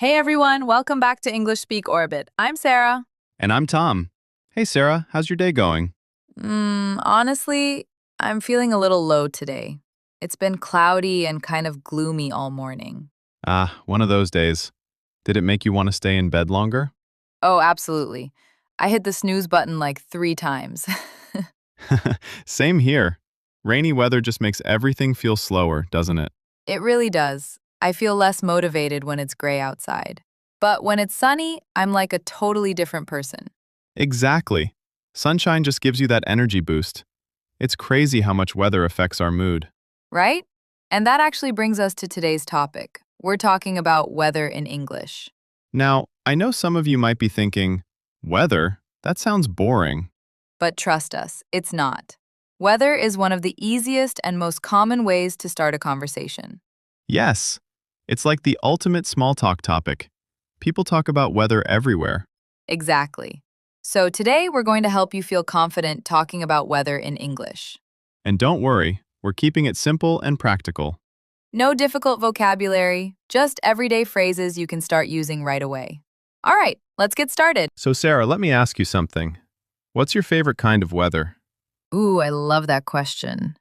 Hey everyone, welcome back to English Speak Orbit. I'm Sarah. And I'm Tom. Hey, Sarah, how's your day going? Honestly, I'm feeling a little low today. It's been cloudy and kind of gloomy all morning. Ah, one of those days. Did it make you want to stay in bed longer? Oh, absolutely. I hit the snooze button like 3 times. Same here. Rainy weather just makes everything feel slower, doesn't it? It really does. I feel less motivated when it's gray outside. But when it's sunny, I'm like a totally different person, Exactly. Sunshine just gives you that energy boost. It's crazy how much weather affects our mood. right? And that actually brings us to today's topic. We're talking about weather in English. Now, I know some of you might be thinking, weather? That sounds boring. But trust us, it's not. Weather is one of the easiest and most common ways to start a conversation. Yes, it's like the ultimate small talk topic. People talk about weather everywhere. Exactly. So today we're going to help you feel confident talking about weather in English. And don't worry, we're keeping it simple and practical. No difficult vocabulary, just everyday phrases you can start using right away. All right, let's get started. So, Sarah, let me ask you something. What's your favorite kind of weather? Ooh, I love that question.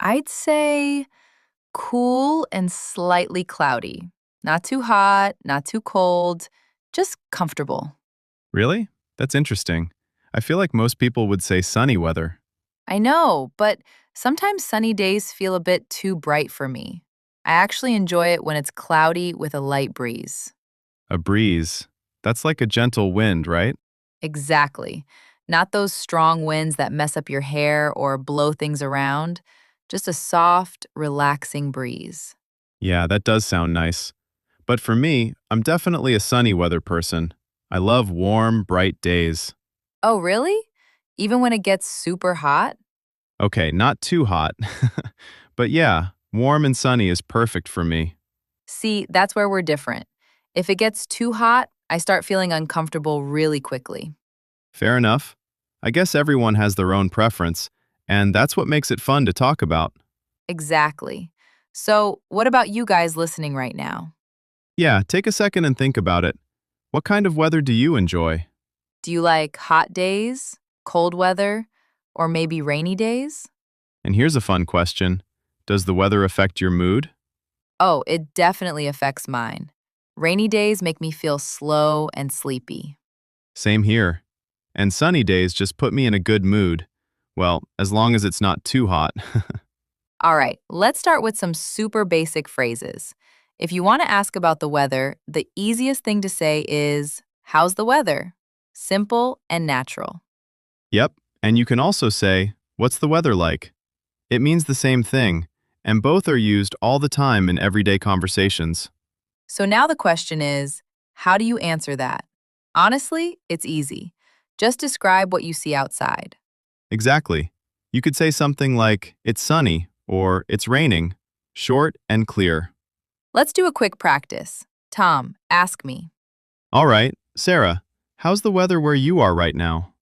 I'd say cool and slightly cloudy. Not too hot, not too cold, just comfortable. Really? That's interesting. I feel like most people would say sunny weather. I know, but sometimes sunny days feel a bit too bright for me. I actually enjoy it when it's cloudy with a light breeze. A breeze. That's like a gentle wind, right? Exactly. Not those strong winds that mess up your hair or blow things around, just a soft, relaxing breeze. Yeah, that does sound nice. But for me, I'm definitely a sunny weather person. I love warm, bright days. Oh, really? Even when it gets super hot? Okay, not too hot. But yeah, warm and sunny is perfect for me. See, that's where we're different. If it gets too hot, I start feeling uncomfortable really quickly. Fair enough. I guess everyone has their own preference, and that's what makes it fun to talk about. Exactly. So, what about you guys listening right now? Yeah, take a second and think about it. What kind of weather do you enjoy? Do you like hot days, cold weather, or maybe rainy days? And here's a fun question. Does the weather affect your mood? Oh, it definitely affects mine. Rainy days make me feel slow and sleepy. Same here. And sunny days just put me in a good mood. Well, as long as it's not too hot. All right, let's start with some super basic phrases. If you want to ask about the weather, the easiest thing to say is, "How's the weather?" Simple and natural. Yep, and you can also say, what's the weather like? It means the same thing, and both are used all the time in everyday conversations. So now the question is, how do you answer that? Honestly, it's easy. Just describe what you see outside. Exactly. You could say something like, it's sunny, or it's raining. Short and clear. Let's do a quick practice. Tom, ask me. All right, Sarah, how's the weather where you are right now?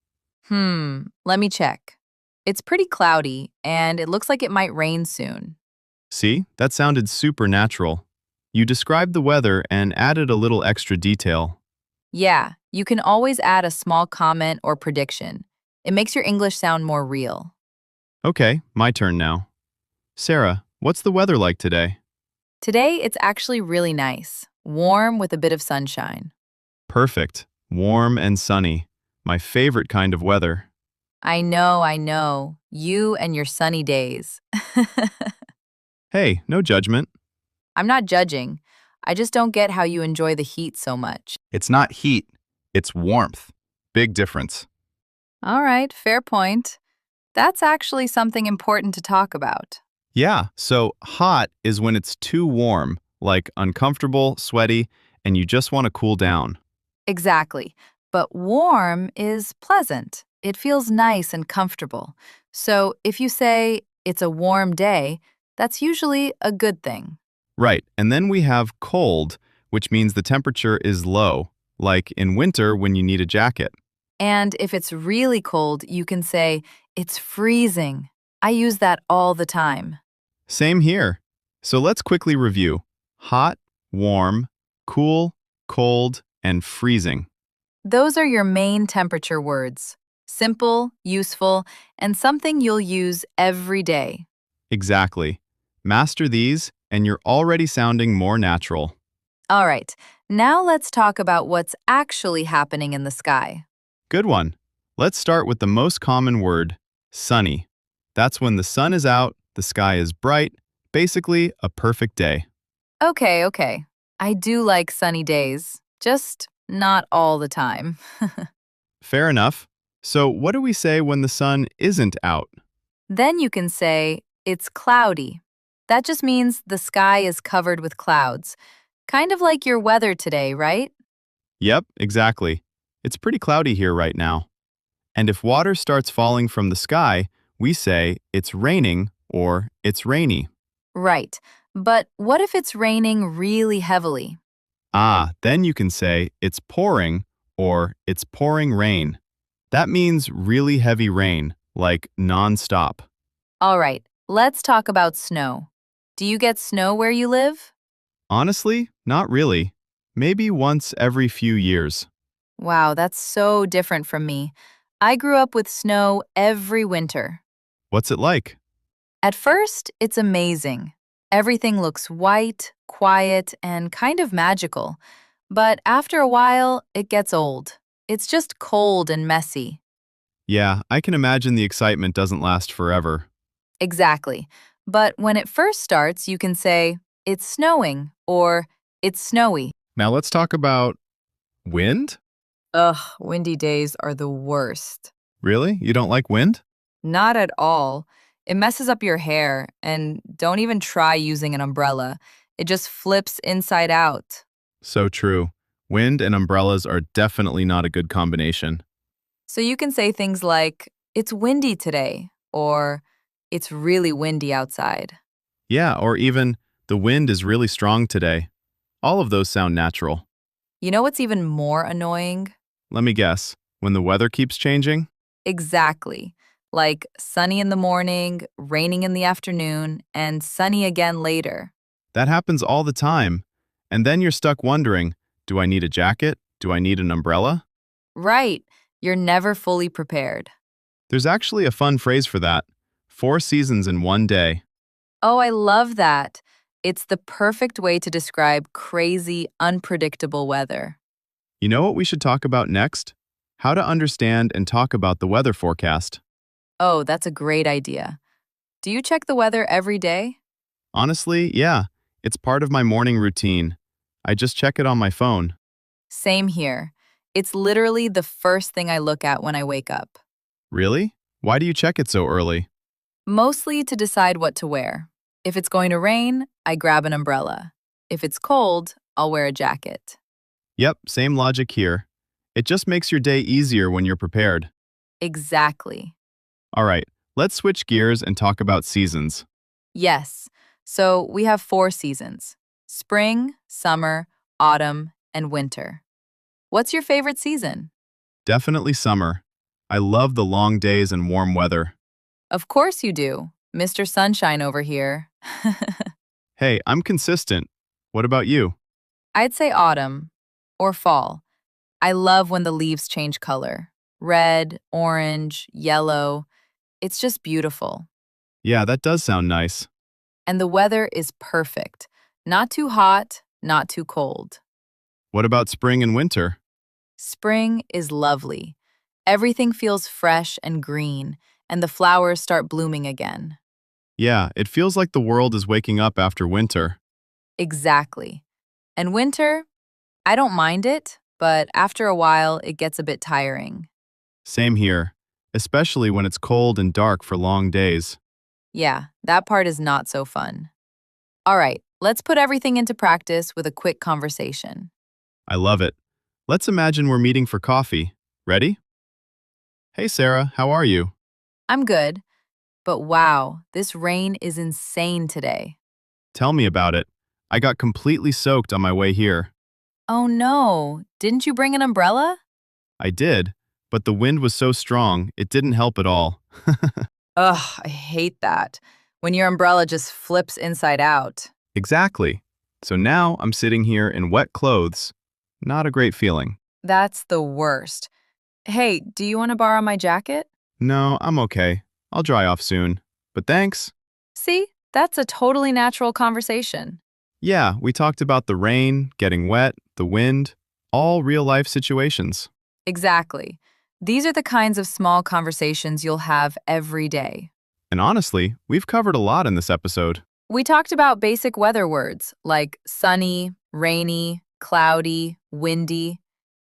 Let me check. It's pretty cloudy, and it looks like it might rain soon. See, that sounded super natural. You described the weather and added a little extra detail. Yeah, you can always add a small comment or prediction. It makes your English sound more real. Okay, my turn now. Sarah, what's the weather like today? Today, it's actually really nice, warm with a bit of sunshine. Perfect. Warm and sunny. My favorite kind of weather. I know. You and your sunny days. Hey, no judgment. I'm not judging. I just don't get how you enjoy the heat so much. It's not heat, it's warmth. Big difference. All right, fair point. That's actually something important to talk about. Yeah, so hot is when it's too warm, like uncomfortable, sweaty, and you just want to cool down. Exactly. But warm is pleasant. It feels nice and comfortable. So if you say it's a warm day, that's usually a good thing. Right, and then we have cold, which means the temperature is low, like in winter when you need a jacket. And if it's really cold, you can say it's freezing. I use that all the time. Same here. So let's quickly review. Hot, warm, cool, cold, and freezing. Those are your main temperature words. Simple, useful, and something you'll use every day. Exactly. Master these, and you're already sounding more natural. All right, now let's talk about what's actually happening in the sky. Good one. Let's start with the most common word, sunny. That's when the sun is out, the sky is bright, basically a perfect day. Okay. I do like sunny days, just not all the time. Fair enough. So, what do we say when the sun isn't out? Then you can say, it's cloudy. That just means the sky is covered with clouds. Kind of like your weather today, right? Yep, exactly. It's pretty cloudy here right now. And if water starts falling from the sky, we say it's raining or it's rainy. Right. But what if it's raining really heavily? Then you can say it's pouring or it's pouring rain. That means really heavy rain, like nonstop. All right, let's talk about snow. Do you get snow where you live? Honestly, not really. Maybe once every few years. Wow, that's so different from me. I grew up with snow every winter. What's it like? At first, it's amazing. Everything looks white, quiet, and kind of magical. But after a while, it gets old. It's just cold and messy. Yeah, I can imagine the excitement doesn't last forever. Exactly. But when it first starts, you can say, it's snowing or it's snowy. Now let's talk about wind? Ugh, windy days are the worst. Really? You don't like wind? Not at all. It messes up your hair, and don't even try using an umbrella. It just flips inside out. So true. Wind and umbrellas are definitely not a good combination. So you can say things like, it's windy today, or it's really windy outside. Yeah, or even, the wind is really strong today. All of those sound natural. You know what's even more annoying? Let me guess. When the weather keeps changing? Exactly. Like sunny in the morning, raining in the afternoon, and sunny again later. That happens all the time. And then you're stuck wondering, do I need a jacket? Do I need an umbrella? Right. You're never fully prepared. There's actually a fun phrase for that. 4 seasons in one day. Oh, I love that. It's the perfect way to describe crazy, unpredictable weather. You know what we should talk about next? How to understand and talk about the weather forecast. Oh, that's a great idea. Do you check the weather every day? Honestly, yeah. It's part of my morning routine. I just check it on my phone. Same here. It's literally the first thing I look at when I wake up. Really? Why do you check it so early? Mostly to decide what to wear. If it's going to rain, I grab an umbrella. If it's cold, I'll wear a jacket. Yep, same logic here. It just makes your day easier when you're prepared. Exactly. All right, let's switch gears and talk about seasons. Yes. So we have 4 seasons: spring, summer, autumn, and winter. What's your favorite season? Definitely summer. I love the long days and warm weather. Of course you do, Mr. Sunshine over here. Hey, I'm consistent. What about you? I'd say autumn or fall. I love when the leaves change color. Red, orange, yellow. It's just beautiful. Yeah, that does sound nice. And the weather is perfect. Not too hot, not too cold. What about spring and winter? Spring is lovely. Everything feels fresh and green, and the flowers start blooming again. Yeah, it feels like the world is waking up after winter. Exactly. And winter, I don't mind it, but after a while, it gets a bit tiring. Same here, especially when it's cold and dark for long days. Yeah, that part is not so fun. All right, let's put everything into practice with a quick conversation. I love it. Let's imagine we're meeting for coffee. Ready? Hey Sarah, how are you? I'm good, but wow, this rain is insane today. Tell me about it. I got completely soaked on my way here. Oh no, didn't you bring an umbrella? I did, but the wind was so strong, it didn't help at all. Ugh, I hate that. When your umbrella just flips inside out. Exactly. So now I'm sitting here in wet clothes. Not a great feeling. That's the worst. Hey, do you want to borrow my jacket? No, I'm okay. I'll dry off soon. But thanks. See, that's a totally natural conversation. Yeah, we talked about the rain, getting wet, the wind, all real-life situations. Exactly. These are the kinds of small conversations you'll have every day. And honestly, we've covered a lot in this episode. We talked about basic weather words like sunny, rainy, cloudy, windy,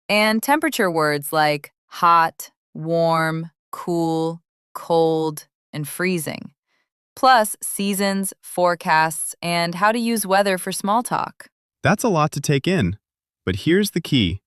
and temperature words like hot, warm, cool, cold, and freezing. Plus, seasons, forecasts, and how to use weather for small talk. That's a lot to take in. But here's the key.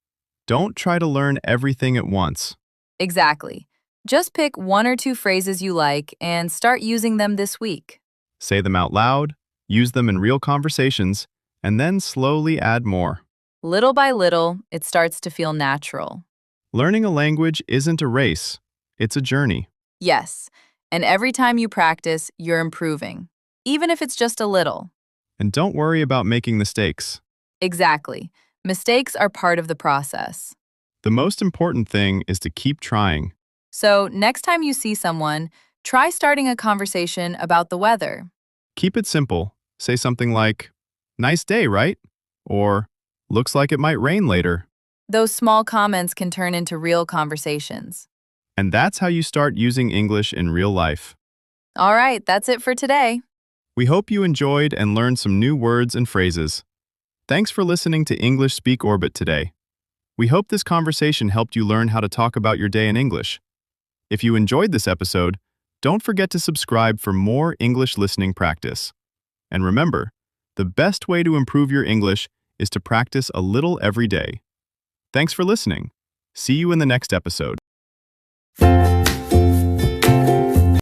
Don't try to learn everything at once. Exactly. Just pick one or two phrases you like and start using them this week. Say them out loud, use them in real conversations, and then slowly add more. Little by little, it starts to feel natural. Learning a language isn't a race, it's a journey. Yes, and every time you practice, you're improving, even if it's just a little. And don't worry about making mistakes. Exactly. Mistakes are part of the process. The most important thing is to keep trying. So, next time you see someone, try starting a conversation about the weather. Keep it simple. Say something like, "Nice day, right?" Or, "Looks like it might rain later." Those small comments can turn into real conversations. And that's how you start using English in real life. All right, that's it for today. We hope you enjoyed and learned some new words and phrases. Thanks for listening to English Speak Orbit today. We hope this conversation helped you learn how to talk about your day in English. If you enjoyed this episode, don't forget to subscribe for more English listening practice. And remember, the best way to improve your English is to practice a little every day. Thanks for listening. See you in the next episode.